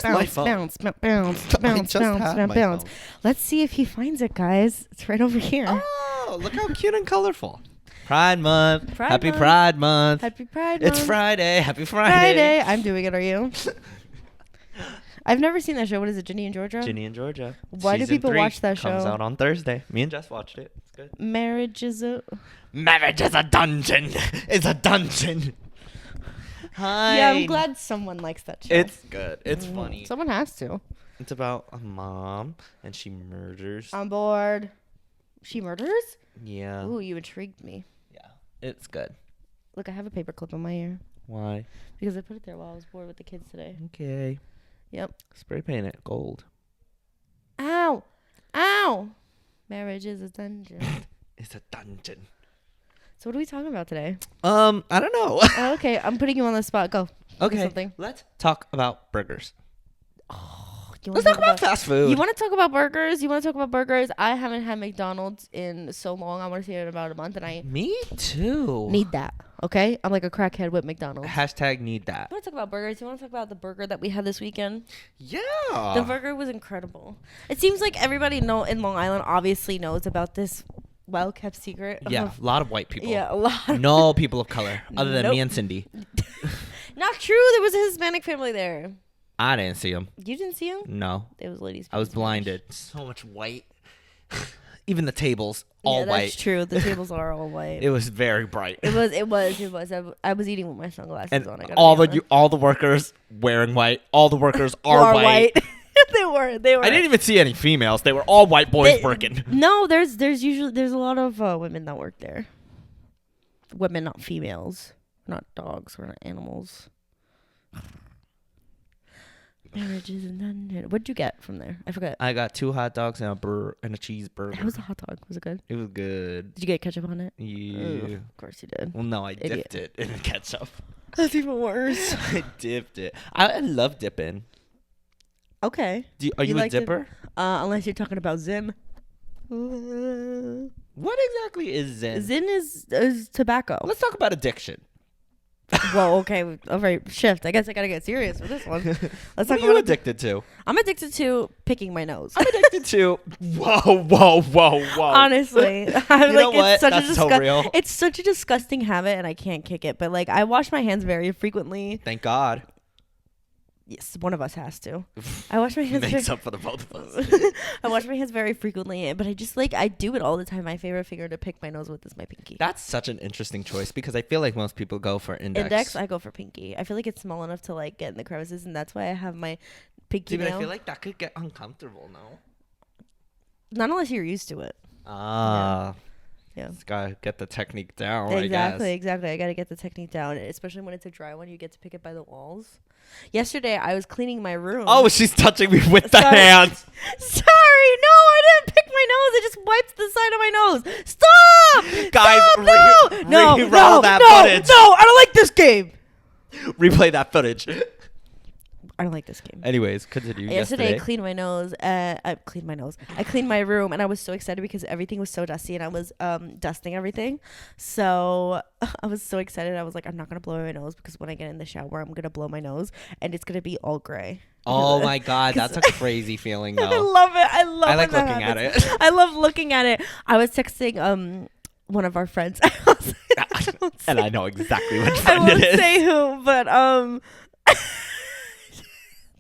Where's my bounce, phone? bounce, bounce, I bounce, just bounce, had bounce, my bounce. phone. Let's see if he finds it, guys. It's right over here. Oh, look how cute and colorful. Pride Month. Pride Happy Month. Pride Month. Happy Pride It's Month. Friday. Happy Friday. Friday. I'm doing it. Are you? I've never seen that show. What is it, Ginny and Georgia? Ginny and Georgia. Why do Season people 3 watch that Comes show? out on Thursday. Me and Jess watched it. It's good. Marriage is a... Marriage is a dungeon. It's a dungeon. Hi. Yeah, I'm glad someone likes that show. It's good. It's funny. Someone has to. It's about a mom and she murders. On board. She murders? Yeah. Ooh, you intrigued me. Yeah. It's good. Look, I have a paper clip in my ear. Why? Because I put it there while I was bored with the kids today. Okay. Yep. Spray paint it gold. Ow! Ow! Marriage is a dungeon. It's a dungeon. So what are we talking about today? I don't know. Oh, okay, I'm putting you on the spot. Go. Think of Okay. Something. Let's talk about burgers. You Let's wanna talk about fast food. You want to talk about burgers? You want to talk about burgers? I haven't had McDonald's in so long. I want to see it in about a month, and I Me too. need that. Okay, I'm like a crackhead with McDonald's. Hashtag need that. You want to talk about burgers? You want to talk about the burger that we had this weekend? Yeah. The burger was incredible. It seems like everybody in Long Island obviously knows about this well-kept secret. Yeah, a lot of white people. Yeah, a lot. No people of color other than Nope. me and Cindy. Not true. There was a Hispanic family there. I didn't see them. You didn't see them? No. There was ladies. I was blinded. So much white. Even the tables, all yeah, white. that's true. The tables are all white. It was very bright. It was. I was eating with my sunglasses And on. all the workers wearing white. All the workers are white. They were. I didn't even see any females. They were all white boys working. No, there's a lot of women that work there. Women, not females. Not dogs. We're not animals. Marriages and dungeon. What'd you get from there? I forgot. I got 2 hot dogs and a cheeseburger. How was the hot dog? Was it good? It was good. Did you get ketchup on it? Yeah. Ugh, of course you did. Well, no, I Idiot. dipped it in ketchup. That's even worse. I dipped it. I love dipping. Okay. Are you a like dipper? Unless you're talking about Zim. What exactly is Zen? Zin is tobacco. Let's talk about addiction. Well, okay. All right, shift. I guess I gotta get serious with this one. Let's What talk are you about addicted to? I'm addicted to picking my nose. I'm addicted to. Whoa. Honestly, I'm You know what? It's such That's a so real. It's such a disgusting habit, and I can't kick it. But like, I wash my hands very frequently. Thank God. Yes, one of us has to. I wash my hands. Makes up for the both of us. I wash my hands very frequently, but I do it all the time. My favorite finger to pick my nose with is my pinky. That's such an interesting choice because I feel like most people go for index. I go for pinky. I feel like it's small enough to like get in the crevices, and that's why I have my pinky Dude, nail. I feel like that could get uncomfortable, no? Not unless you're used to it. Ah. Yeah. Just gotta get the technique down, Exactly. I guess. I gotta get the technique down, especially when it's a dry one. You get to pick it by the walls. Yesterday, I was cleaning my room. Oh, she's touching me with the Sorry. hands. Sorry, no, I didn't pick my nose. I just wiped the side of my nose. Stop, Guys, Stop! No, re-roll that footage. No, I don't like this game. Replay that footage. I don't like this game. Anyways, continue. Yesterday, I cleaned my nose. I cleaned my room, and I was so excited because everything was so dusty, and I was dusting everything. So I was so excited. I was like, I'm not gonna blow my nose because when I get in the shower, I'm gonna blow my nose, and it's gonna be all gray. Oh my God, that's a crazy feeling though. I love it. I I like when that looking at happens. it. I love looking at it. I was texting one of our friends. And I know exactly which I friend won't it is. say who, but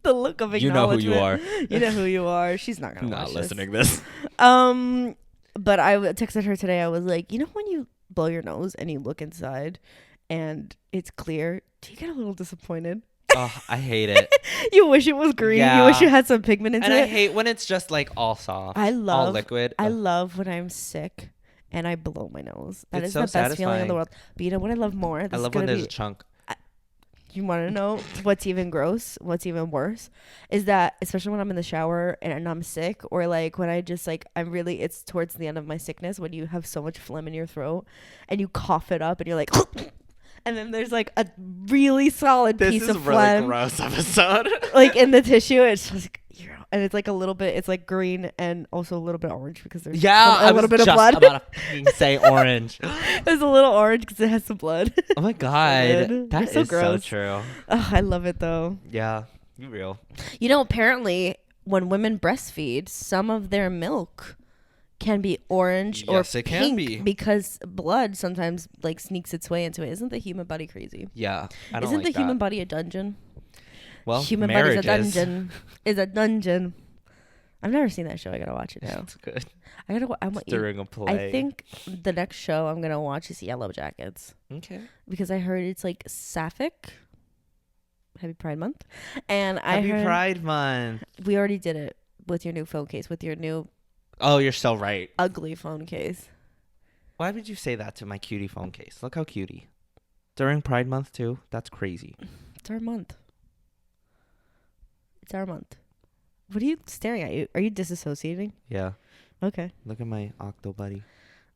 the look of You know who you acknowledgement. You know who you are. She's not gonna Not watch listening this. But I texted her today. I was like, you know, when you blow your nose and you look inside, and it's clear, do you get a little disappointed? Oh, I hate it. You wish it was green. Yeah. You wish you had some pigment into And it. I hate when it's just like all soft. all liquid. I Ugh. love when I'm sick and I blow my nose. That It's is so the best feeling in the satisfying. world. But you know what I love more? I This is love when gonna there's be- a chunk. You want to know what's even gross? What's even worse is that, especially when I'm in the shower and I'm sick, or like when I just like it's towards the end of my sickness when you have so much phlegm in your throat and you cough it up and you're like, and then there's like a really solid This piece is of a really phlegm gross episode. like in the tissue. It's just like, and it's like a little bit. It's like green and also a little bit orange because there's Yeah, a little bit of just blood. about to fucking say orange. It's a little orange because it has some blood. Oh my God, good. that It's so is so gross. true. Oh, I love it though. Yeah, You real. You know, apparently, when women breastfeed, some of their milk can be orange or Yes, it can pink be. because blood sometimes like sneaks its way into it. Isn't the human body crazy? Yeah, I don't Isn't like the that. human body a dungeon? Well, Human body's a marriage is. dungeon. Is a dungeon. I've never seen that show. I gotta watch it now. It's good. I gotta. I want. During a play. I think the next show I'm gonna watch is Yellow Jackets Okay. because I heard it's like sapphic. Happy Pride Month, and I Happy heard Pride Month. we already did it with your new phone case, with your new Oh, you're so right. ugly phone case. Why would you say that to my cutie phone case? Look how cutie. During Pride Month too. That's crazy. It's our month. It's our month. What are you staring at? Are you disassociating? Yeah. Okay. Look at my octo buddy.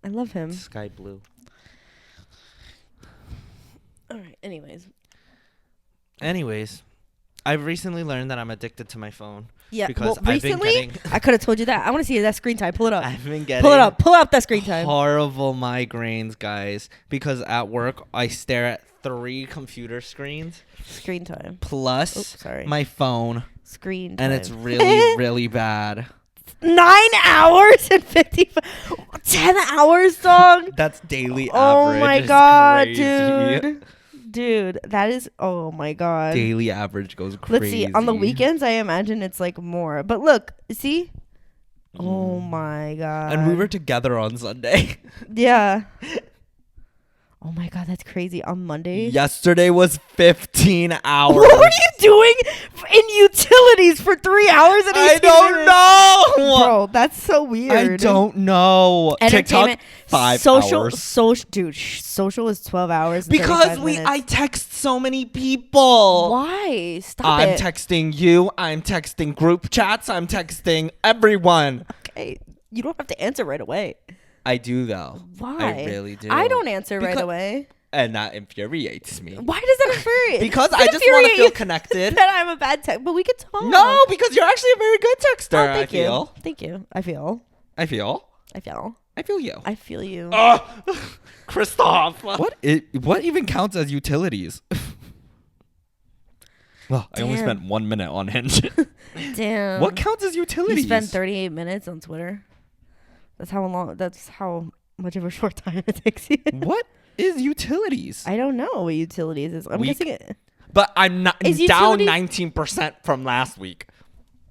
I love him. Sky blue. All right. Anyways, I've recently learned that I'm addicted to my phone. Yeah. Because well, I've been recently, getting. I could have told you that. I want to see that screen time. Pull it up. I've been getting. Pull it up. Pull up that screen time. Horrible migraines, guys. Because at work, I stare at 3 computer screens Screen time. plus Oops, sorry. my phone. Screen time. And it's really, really bad. 9 hours and 55. 10 hours, dog. That's daily average. Oh my It's god, crazy. dude, that is. Oh my god. Daily average goes crazy. Let's see. On the weekends, I imagine it's like more. But look, see. Oh my god. And we were together on Sunday. Yeah. Oh my god, that's crazy. On Monday. Yesterday was 15 hours. What were you doing in utilities for 3 hours and 18 I don't minutes? know. Bro, that's so weird. I don't know. Entertainment, TikTok 5 social, hours. Social is 12 hours. And Because 35 minutes. I text so many people. Why? Stop I'm it. texting you. I'm texting group chats. I'm texting everyone. Okay, you don't have to answer right away. I do though. Why? I really do. I don't answer right Because- away. And that infuriates me. Why does that infuriate? Because Does I it just want to infuriate feel you connected. that I'm a bad text, but we could talk. No, because you're actually a very good texter. Oh, thank I feel. you. Thank you. I feel. I feel. I feel. I feel you. I feel you. Christoph. What even counts as utilities? Well, I only Damn. spent 1 minute on Hinge. Damn. What counts as You utilities? spent 38 minutes on Twitter. That's how much of a short time it takes you. What is utilities? I don't know what utilities is. I'm Week. guessing it. But I'm not Is down utilities- 19% from last week.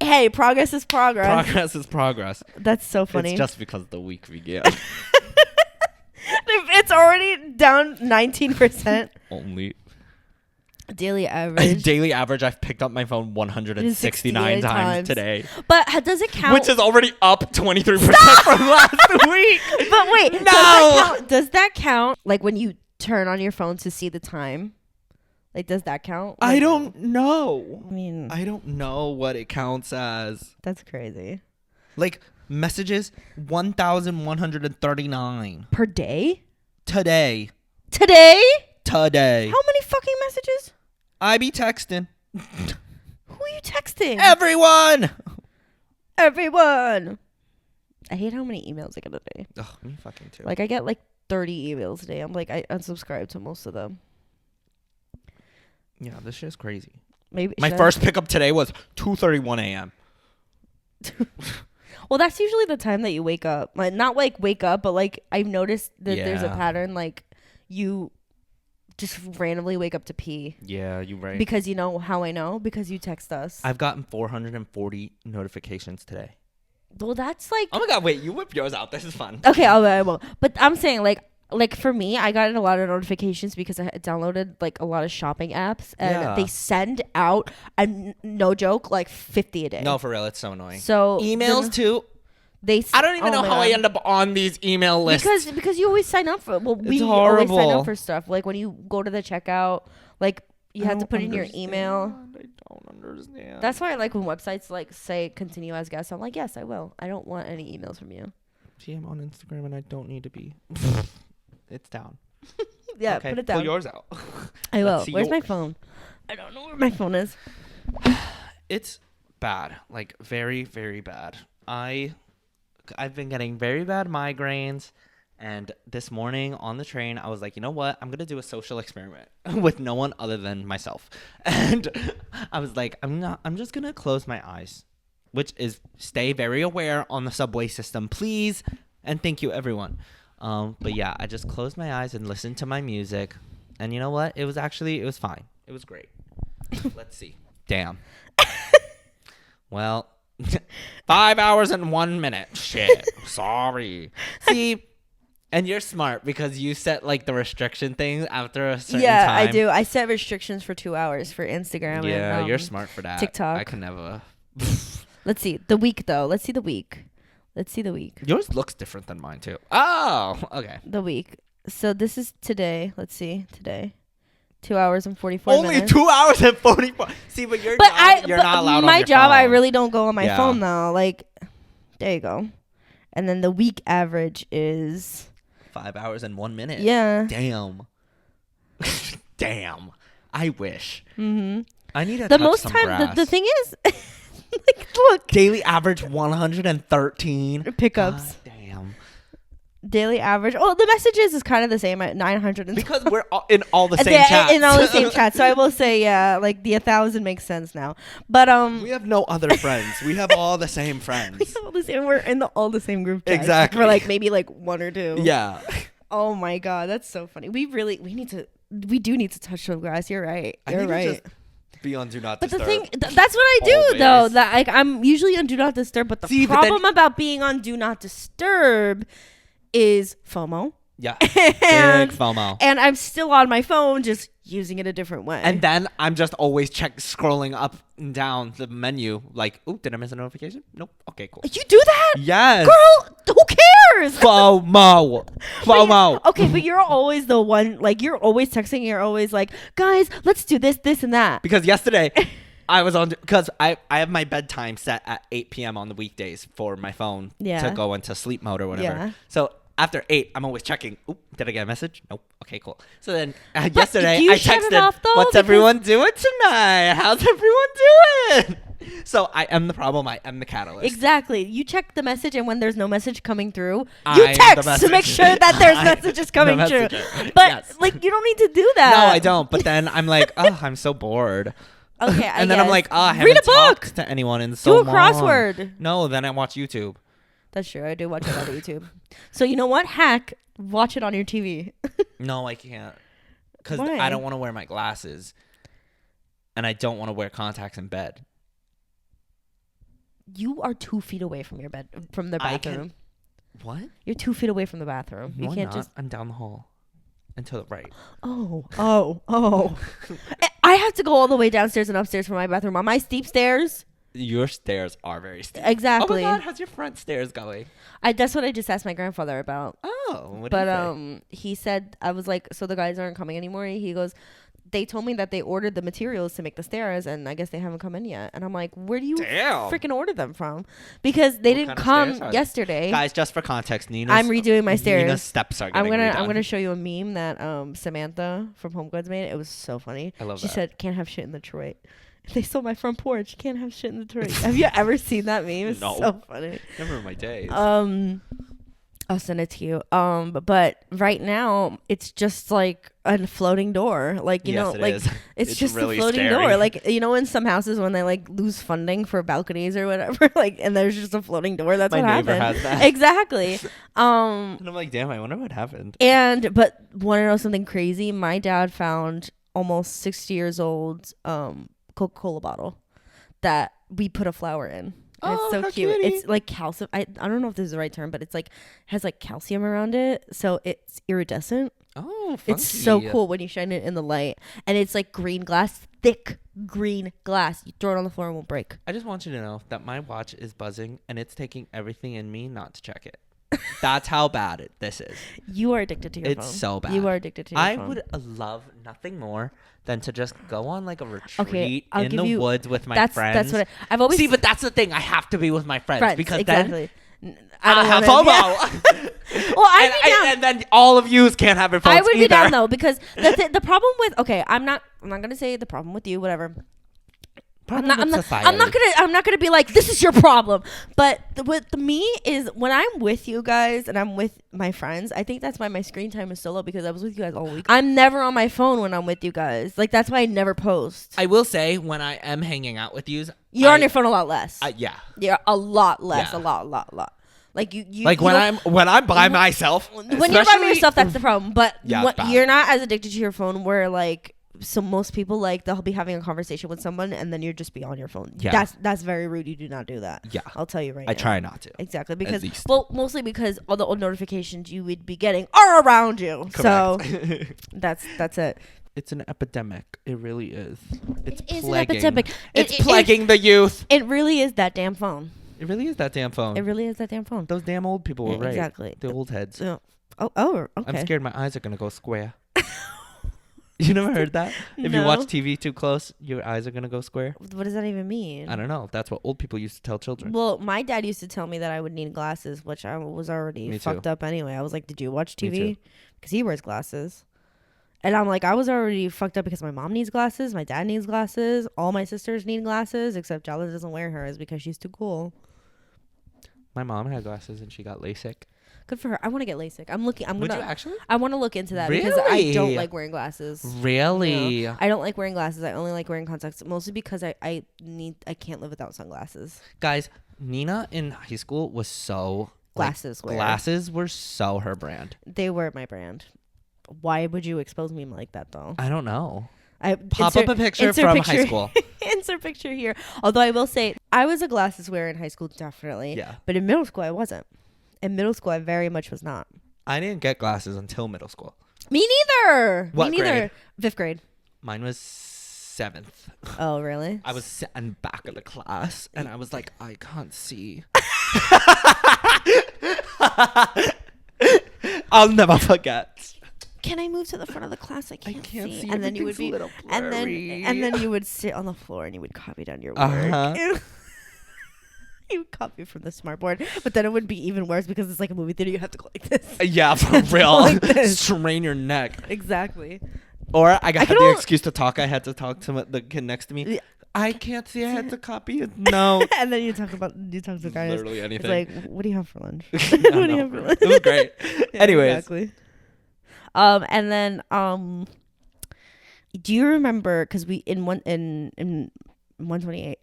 Hey, progress is progress. Progress is progress. That's so funny. It's just because the week began. If it's already down 19%. Only. Daily average. Daily average, I've picked up my phone 169 times today. But does it count? Which is already up 23% from last week. But wait, No. does that count? Like when you turn on your phone to see the time? Like, does that count? I Like, don't know. I mean, I don't know what it counts as. that's crazy. Like, messages, 1,139. Per day? Today. Today? Today. How many fucking messages? I be texting. Who are you texting? Everyone. Everyone. I hate how many emails I get a day. Ugh, me fucking too. Like, I get like 30 emails a day. I'm like, I unsubscribe to most of them. Yeah, this shit's crazy. Maybe My should I- first pickup today was 2:31 a.m. Well, that's usually the time that you wake up. Like, not like wake up, but like I've noticed that there's a Yeah. pattern. Like you just randomly wake up to pee. Yeah, you're right. Because you know how I know? Because you text us. I've gotten 440 notifications today. Well, that's like Oh my god, wait, you whip yours out. This is fun. okay. I will. But I'm saying like for me, I got a lot of notifications because I had downloaded like a lot of shopping apps, and Yeah. they send out no joke like 50 a day. No, for real, it's so annoying. So Emails too. I don't even know how I end up on these email lists. Because you always sign up for we always sign horrible. up for stuff like when you go to the checkout, like you have to put in your email. I don't understand. That's why I like when websites like say continue as guest. I'm like, yes, I will. I don't want any emails from you. See, I'm on Instagram and I don't need to be. It's down. Yeah, Okay, put it down. pull yours out. I will. Let's see Where's my yours. phone? I don't know where my phone is. It's bad, like very, very bad. I've been getting very bad migraines, And this morning on the train, I was like, you know what? I'm going to do a social experiment with no one other than myself. And I was like, I'm just going to close my eyes, which is stay very aware on the subway system, please. And thank you, everyone. But yeah, I just closed my eyes and listened to my music. And you know what? It was fine. It was great. Let's see. Damn. Well, 5 hours and 1 minute. Shit. Sorry. See, and you're smart because you set like the restriction thing after a certain time. Yeah, I do. I set restrictions for 2 hours for Instagram. Yeah, and, you're smart for that. TikTok. I could never. Let's see the week though. Let's see the week. Yours looks different than mine too. Oh, okay. The week. So this is today. Let's see today. 2 hours and 44 Only minutes. 2 hours and 44. See, but you're not allowed on my your job, phone. I really don't go on my Yeah. phone though. Like, there you go. And then the week average is 5 hours and 1 minute. yeah. Damn. Damn. I wish. Mm-hmm. I need to The touch most some time. grass. The thing is, like, look. Daily average 113 Pickups. God damn. Daily average. Oh, the messages is kind of the same at 900. Because we're in all the same chats. In all the same chats. So I will say, yeah, like the 1,000 makes sense now. But we have no other friends. We have all the same friends. we have all the same. We're in all the same group chats. Exactly. For like maybe like one or two. Yeah. Oh my god, that's so funny. We do need to touch some grass. You're right. You're right. Be on do not But disturb. the thing, that's what I do Always. though. That like I'm usually on do not disturb. But the See, but problem about being on do not disturb is FOMO. Yeah. and, Big FOMO. And I'm still on my phone, just using it a different way. And then I'm just always scrolling up and down the menu. Like, ooh, did I miss a notification? Nope. Okay, cool. You do that? Yes. Girl, who cares? FOMO. FOMO. Okay, but you're always the one, like, you're always texting, you're always like, guys, let's do this, this, and that. Because yesterday I was on, because I have my bedtime set at 8 p.m. on the weekdays for my phone Yeah. to go into sleep mode or whatever. Yeah. So after 8, I'm always checking. Oop, did I get a message? Nope. Okay, cool. So then But yesterday do you I shut it texted, off, though? what's Because- everyone doing tonight? How's everyone doing? So I am the problem. I am the catalyst. Exactly. You check the message, and when there's no message coming through, you I'm the text to make message. sure that there's I'm messages the coming through. messenger. But Yes. like, you don't need to do that. No, I don't. But then I'm like, oh, I'm so bored. Okay, And then I'm like, oh, I read haven't a book. talked to anyone in so Do a long. crossword. No, then I watch YouTube. That's true. I do watch it on YouTube. So you know what? Hack. Watch it on your TV. No, I can't. Because Why? I don't want to wear my glasses. And I don't want to wear contacts in bed. You are 2 feet away from your bed, from the I can- bathroom. What? You're 2 feet away from the bathroom. No, You I'm can't not. just. I'm down the hall. And to the right. Oh. I have to go all the way downstairs and upstairs for my bathroom. On my steep stairs. Your stairs are very steep. Exactly. Oh my God, how's your front stairs going? That's what I just asked my grandfather about. Oh, what But did he said, I was like, so the guys aren't coming anymore. He goes, they told me that they ordered the materials to make the stairs, and I guess they haven't come in yet. And I'm like, where do you Damn. freaking order them from? Because they What didn't kind of stairs come are they? yesterday. Guys, just for context, Nina's I'm redoing my stairs. Nina's steps are getting redone. I'm gonna show you a meme that Samantha from Home Goods made. It was so funny. I love She that. said, "Can't have shit in Detroit." They stole my front porch. Can't have shit in Detroit. Have you ever seen that meme? It's No. so funny. Never in my days. I'll send it to you. But right now it's just like a floating door. Like, you Yes, know, it like is. it's just really a floating scary. door. Like, you know, in some houses when they like lose funding for balconies or whatever, like, and there's just a floating door. That's My what neighbor happened. has that. Exactly. And I'm like, damn, I wonder what happened. But want to know something crazy? My dad found almost 60 years old Coca-Cola bottle that we put a flower in. And it's Oh, so how cute. cutie. It's like calcium. I don't know if this is the right term, but it's like has like calcium around it, so it's iridescent. Oh, funky. It's so cool when you shine it in the light, and it's like green glass, thick green glass. You throw it on the floor and it won't break. I just want you to know that my watch is buzzing and it's taking everything in me not to check it. That's how bad this is. You are addicted to your phone. It's so bad. You are addicted to your I phone. would love nothing more than to just go on like a retreat Okay, I'll in give the you- woods with my That's friends. what I've always See, but that's the thing. I have to be with my friends, because exactly. then I don't have wanna- FOMO. Well, I'd be down. and then all of yous can't have your phones I would either. be down though, because the problem with I'm not gonna say the problem with you, whatever. problem I'm with not, society. I'm not gonna be like, this is your problem. But with me is when I'm with you guys and I'm with my friends, I think that's why my screen time is so low, because I was with you guys all week. I'm never on my phone when I'm with you guys. Like, that's why I never post. I will say, when I am hanging out with You're on your phone a lot less. Yeah. Yeah, a lot less. Yeah. A lot. Like you like when I'm by myself. When you're by yourself, that's the problem. But Yeah, it's bad. you're not as addicted to your phone where like. So most people, like, they'll be having a conversation with someone and then you just be on your phone. Yeah. That's very rude. You do not do that. Yeah. I'll tell you right now. I try not to. Exactly. Because, least. well, mostly because all the old notifications you would be getting are around you. Correct. So that's it. It's an epidemic. It really is. It's It is plaguing. an epidemic. It's plaguing the youth. It really is that damn phone. It really is that damn phone. It really is that damn phone. Those damn old people were right. Exactly. The old heads. Oh, okay. I'm scared my eyes are going to go square. You never heard that? If you No. watch TV too close, your eyes are going to go square? What does that even mean? I don't know. That's what old people used to tell children. Well, my dad used to tell me that I would need glasses, which I was already Me fucked too. up anyway. I was like, did you watch Me TV? too. Because he wears glasses. And I'm like, I was already fucked up because my mom needs glasses, my dad needs glasses, all my sisters need glasses, except Jala doesn't wear hers because she's too cool. My mom had glasses and she got LASIK. Good for her. I want to get LASIK. Would you actually? I want to look into that because I Really? don't like wearing glasses. Really? I don't like wearing glasses. I only like wearing contacts, mostly because I can't live without sunglasses. Guys, Nina in high school was so... Glasses wearer. Glasses were so her brand. They were my brand. Why would you expose me like that though? I don't know. Pop up a picture from high school. Insert picture here. Although I will say, I was a glasses wearer in high school, definitely. Yeah. But in middle school, I wasn't. In middle school, I very much was not. I didn't get glasses until middle school. Me neither. What Me neither. grade? 5th grade. Mine was 7th. Oh, really? I was sitting back of the class and I was like, I can't see. I'll never forget. Can I move to the front of the class? I can't see. And then you would everything's be, a little blurry. and then you would sit on the floor and you would copy down your work. Uh-huh. You would copy from the smartboard, but then it would be even worse because it's like a movie theater. You have to go like this. Yeah, for real. Like this. Strain your neck. Exactly. Or I had could the al- excuse to talk. I had to talk to the kid next to me. Yeah. I can't see. I had to copy it. No. And then you talk to the guy. Literally It's anything. like, what do you have for lunch? I What do you know. have for lunch? It was great. Yeah, Anyways. exactly. And then do you remember? Because we in 128,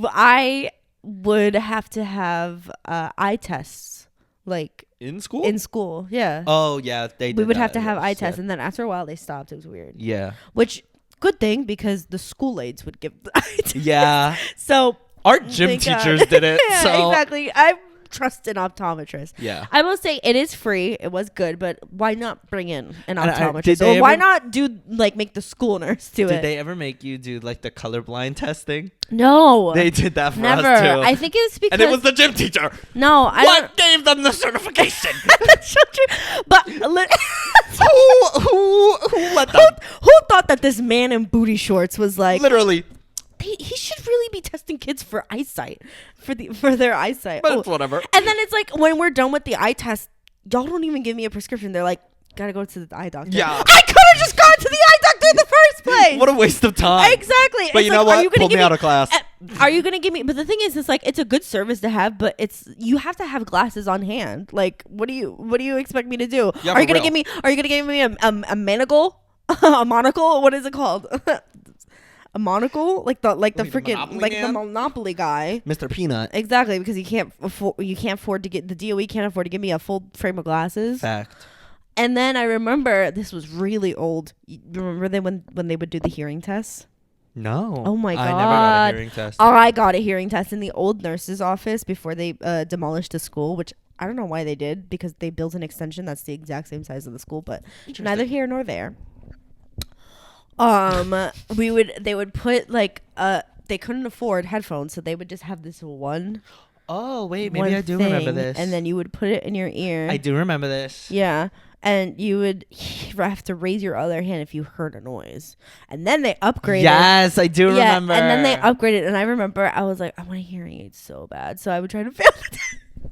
I would have to have eye tests like In school? in school. Yeah. Oh, yeah. They did We would that. have to have Yeah, eye shit. tests, and then after a while they stopped. It was weird. Yeah. Which good thing because the school aides would give the eye test. Yeah. So Our gym thank God. teachers did it. Yeah, So exactly. I trust an optometrist. yeah. I will say it is free. It was good, but why not bring in an And optometrist? did they Or why ever- not do make the school nurse do Did it? they ever make you do like the colorblind testing? No, They did that for never. us too. I think it's because and it was the gym teacher. no. I What gave them the certification? That's so true. But who let them? who thought that this man in booty shorts was like? Literally. He should really be testing kids for eyesight, for their eyesight. But Oh, it's whatever. and then it's like when we're done with the eye test, y'all don't even give me a prescription. They're like, gotta go to the eye doctor. Yeah. I could have just gone to the eye doctor in the first place. What a waste of time. Exactly. But It's you know like, are what? you gonna Pull me give out of class. Are you gonna give me? But the thing is, it's like it's a good service to have, but you have to have glasses on hand. Like, what do you expect me to do? Yeah, are you for gonna real. give me? Are you gonna give me a monocle? A monocle? What is it called? A monocle? Like the Like the freaking Monopoly the man? Monopoly guy. Mr. Peanut. Exactly, because you can't afford to get the DOE can't afford to give me a full frame of glasses. Fact. And then I remember this was really old. You remember when they would do the hearing tests? No. Oh my I never got God. a hearing test. I got a hearing test in the old nurse's office before they demolished the school, which I don't know why they did because they built an extension that's the exact same size of the school, but neither here nor there. They would put they couldn't afford headphones, so they would just have this one. Oh, wait. one Maybe I do remember thing, this. And then you would put it in your ear. I do remember this. Yeah. And you would have to raise your other hand if you heard a noise. And then they upgraded. Yes, I do Yeah, remember. and then they upgraded. And I remember I was like, I want a hearing aid so bad. So I would try to fail it.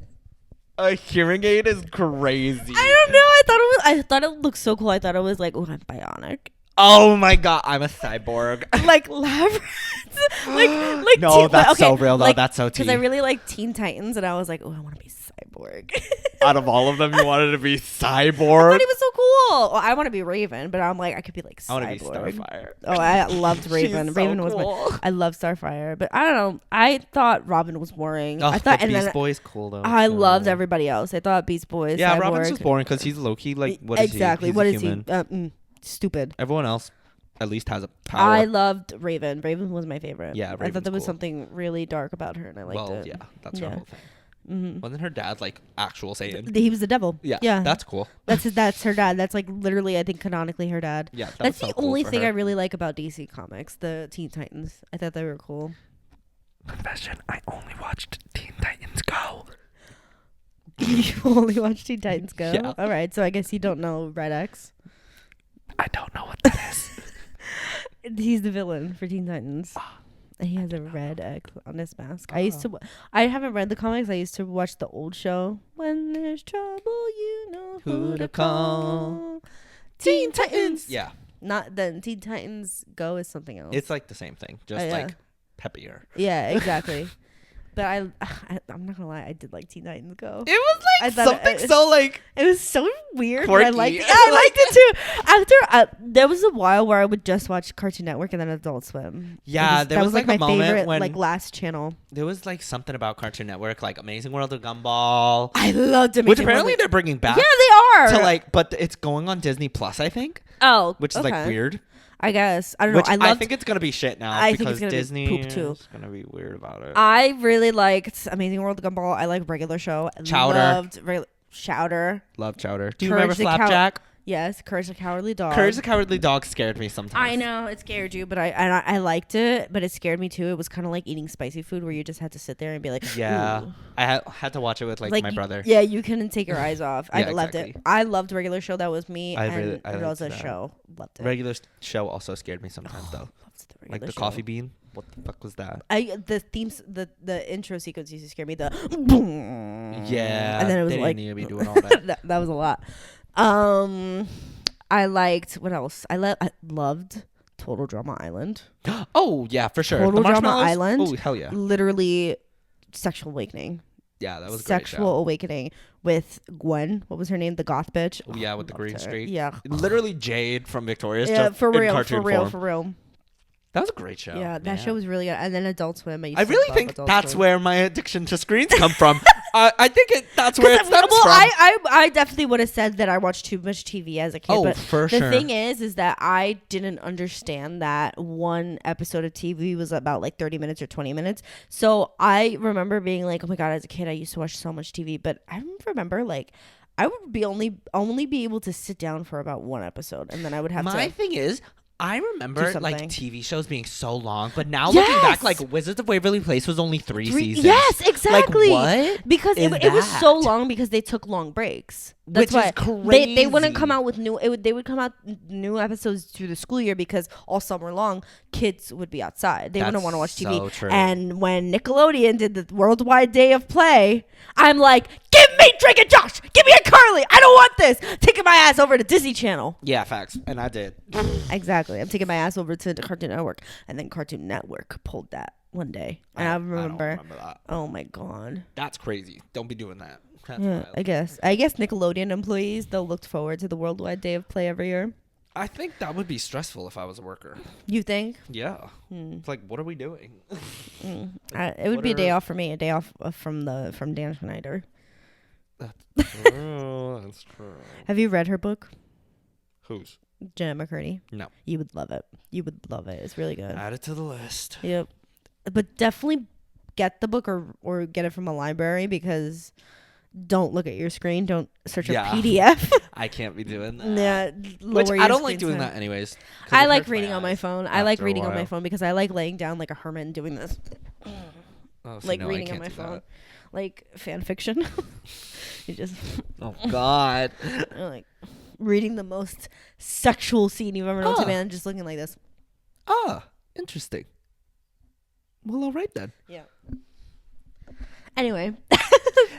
A hearing aid is crazy. I don't know. I thought it looked so cool. I thought it was like, oh, I'm bionic. Oh my god, I'm a cyborg. like lab rats. like No, that's so real though. That's so teen. Because I really like Teen Titans, and I was like, oh, I want to be cyborg. Out of all of them, you wanted to be I cyborg. thought he was so cool. Well, I want to be Raven, but I'm like, I could be like cyborg. I want to be Starfire. Oh, I loved Raven. She's so Raven was cool. I love Starfire, but I don't know. I thought Robin was boring. Oh, I thought, but and Beast then Boy's cool though. I so. loved everybody else. I thought Beast Boy, Yeah, Cyborg. Robin's just boring because he's low key. Like, what is exactly. he? He's What a is human. he? Stupid. Everyone else at least has a power. I loved Raven. Raven was my favorite. Yeah, I thought Raven's there was cool. something really dark about her, and I liked it. Yeah, that's her Yeah. whole thing. Mm-hmm. Wasn't her dad like actual Satan? He was the devil. Yeah, Yeah. that's cool. That's her dad. That's like literally, I think, canonically her dad. Yeah, that That's was the so cool only for thing her. I really like about DC Comics, the Teen Titans. I thought they were cool. Confession: I only watched Teen Titans Go. You only watch Teen Titans Go? Yeah. All right, so I guess you don't know Red X. I don't know what that is. He's the villain for Teen Titans. And he has a red X on his mask. I haven't read the comics. I used to watch the old show. When there's trouble, you know who to call. Teen Titans. Yeah, Not then. Teen Titans Go is something else. it's like the same thing, just yeah. like peppier. Yeah, exactly. But I'm not gonna lie, I did like Teen Titans Go. It was I like thought something it- so like It was so weird. But I quirky. liked it. Yeah, I liked it too. After there was a while where I would just watch Cartoon Network and then Adult Swim. Yeah, there that was, like, my a moment favorite, when- like last channel. there was like something about Cartoon Network, like Amazing World of Gumball, I loved it. which apparently they're bringing back. Yeah, they are. To like, but it's going on Disney Plus, I think, which is like weird. I guess I don't know. Which I think it's gonna be shit now I think because it's gonna be Disney poop, too. is gonna be weird about it. I really liked Amazing World of Gumball. I like regular show. I Chowder. Loved Chowder. Love Chowder. Do you Courage remember the Cow- Flapjack? Yes, Courage the Cowardly Dog. Courage the Cowardly Dog scared me sometimes. I know it scared you, but I liked it, but it scared me too. It was kind of like eating spicy food where you just had to sit there and be like, Yeah, ooh. I had to watch it with like my brother. Yeah, you couldn't take your eyes off. I Yeah, loved exactly. it. I loved regular show. That was me. I and liked Rosa that. show. Loved it. Regular show also scared me sometimes though. Loved the Like regular the show. coffee bean. What the fuck was that? The themes, the intro sequence used to scare me. The boom. Yeah, and then it was they like didn't need to be doing all that. that was a lot. I liked what else? I loved Total Drama Island. Oh yeah, for sure. Total the Drama marshmallows? Island. Oh hell yeah. Literally, sexual awakening. Yeah, that was a great Sexual show. awakening with Gwen. What was her name? The goth bitch. Oh, yeah, with the loved green her. streak. Yeah. Literally Jade from Victorious. Yeah, just for in real, cartoon for real, form. for real. That was a great show. Yeah, that man. show was really good. And then Adult Swim. I really think that's Swim. where my addiction to screens come from. I think that's where it stems well, from. I definitely would have said that I watched too much TV as a kid. Oh, but for the sure. thing is that I didn't understand that one episode of TV was about like 30 minutes or 20 minutes. So I remember being like, oh my God, as a kid, I used to watch so much TV. But I remember like I would be only be able to sit down for about one episode. And then I would have My to. thing is, I remember Do like something. TV shows being so long, but now looking back, like Wizards of Waverly Place was only three seasons. Yes, exactly. Like what? Because is it was so that? long because they took long breaks. That's Which is why they wouldn't crazy. come out with they would come out new episodes through the school year because all summer long kids would be outside. They wouldn't That's want to watch TV. so true. And when Nickelodeon did the Worldwide Day of Play, I'm like, give me Drake and Josh, give me a Carly. I don't want this. Taking my ass over to Disney Channel. Yeah, facts. And I did. Exactly. I'm taking my ass over to the Cartoon Network, and then Cartoon Network pulled that one day, and I remember. I don't remember that. Oh my God. That's crazy. Don't be doing that. That's Yeah, wild. I guess Nickelodeon employees, they'll look forward to the Worldwide Day of Play every year. I think that would be stressful if I was a worker. You think? Yeah. It's like, what are we doing? It would be a day off for me, a day off from Dan Schneider. That's true. That's true. Have you read her book, Whose? Jenna McCurdy? No. You would love it. You would love it. It's really good. Add it to the list. Yep. But definitely get the book or get it from a library because don't look at your screen. Don't search a PDF. I can't be doing that. Yeah, Which lower I your don't like screen doing time. that anyways. 'cause I it like hurts my reading on my eyes phone. I like after a reading on my while. phone because I like laying down like a hermit and doing this. Oh, see, Like no, I reading on can't my do phone. that. Like fan fiction. You just Oh God. like reading the most sexual scene you've ever known to Oh. man, just looking like this. Ah, interesting. Well, all right then. Yeah. Anyway.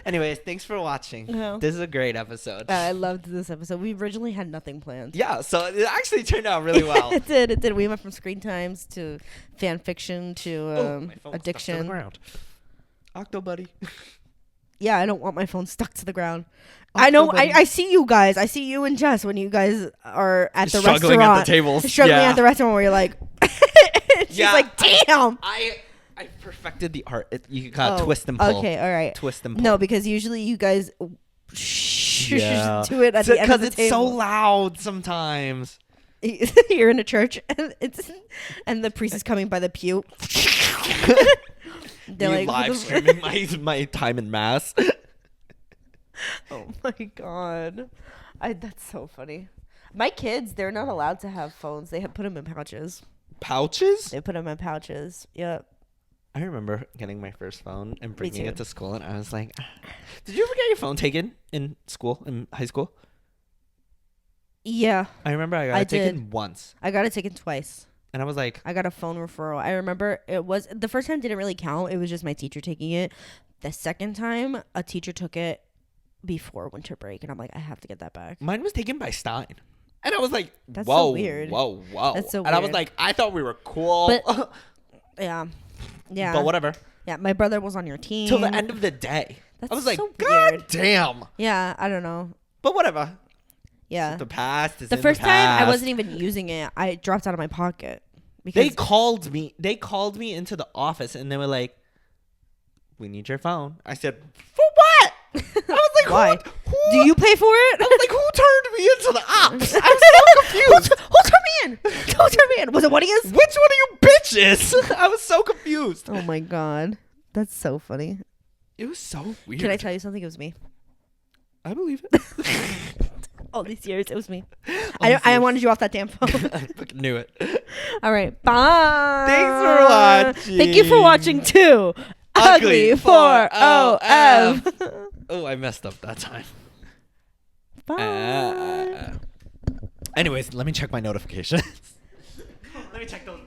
Anyways, thanks for watching. Yeah. This is a great episode. I loved this episode. We originally had nothing planned. Yeah, so it actually turned out really well. It did. We went from screen times to fan fiction to My phone stuck to the addiction. ground. Octobuddy. Yeah, I don't want my phone stuck to the ground. I know. I see you guys. I see you and Jess when you guys are at the Struggling restaurant. at the tables. Struggling Yeah. at the restaurant where you're like, she's Yeah. like, damn. I perfected the art. You gotta twist and pull. Okay, all right. Twist and pull. No, because usually you guys do it at the end of Because the it's table. so loud sometimes. You're in a church and the priest is coming by the pew. They're Me like, live streaming my time in mass. oh my god, that's so funny. My kids, they're not allowed to have phones. They put them in pouches. Pouches? They put them in pouches. Yep. I remember getting my first phone and bringing too. it to school, and I was like, "Did you ever get your phone taken in school, in high school?" Yeah, I remember I got it taken once, I got it taken twice. and I was like, I got a phone referral. I remember it was the first time didn't really count. It was just my teacher taking it. The second time, a teacher took it before winter break, and I'm like, I have to get that back. "Mine was taken by Stein," and I was like, That's "Whoa, so weird. whoa!" That's so and I was weird. like, "I thought we were cool." But- Yeah, yeah. But whatever. Yeah, my brother was on your team. Till the end of the day, That's I was like, so "God weird. damn!" Yeah, I don't know. But whatever. Yeah. The past is The in first the time I past. wasn't even using it. I dropped out of my pocket because They called me. They called me into the office, and they were like, "We need your phone." I said, "For what?" I was like, Why? Who Do you pay for it? I was like, "Who turned me into the ops?" I was so confused. Who turned me in? Who turned me in? Was it one of you? Which one of you bitches? I was so confused. Oh my god, that's so funny. It was so weird. Can I tell you something? It was me. I believe it. All these years, it was me. All these I years. wanted you off that damn phone. I fucking knew it. All right, bye. Thanks for watching. Thank you for watching too. Ugly 4OF. Oh, I messed up that time. Bye. Anyways, let me check my notifications. Let me check those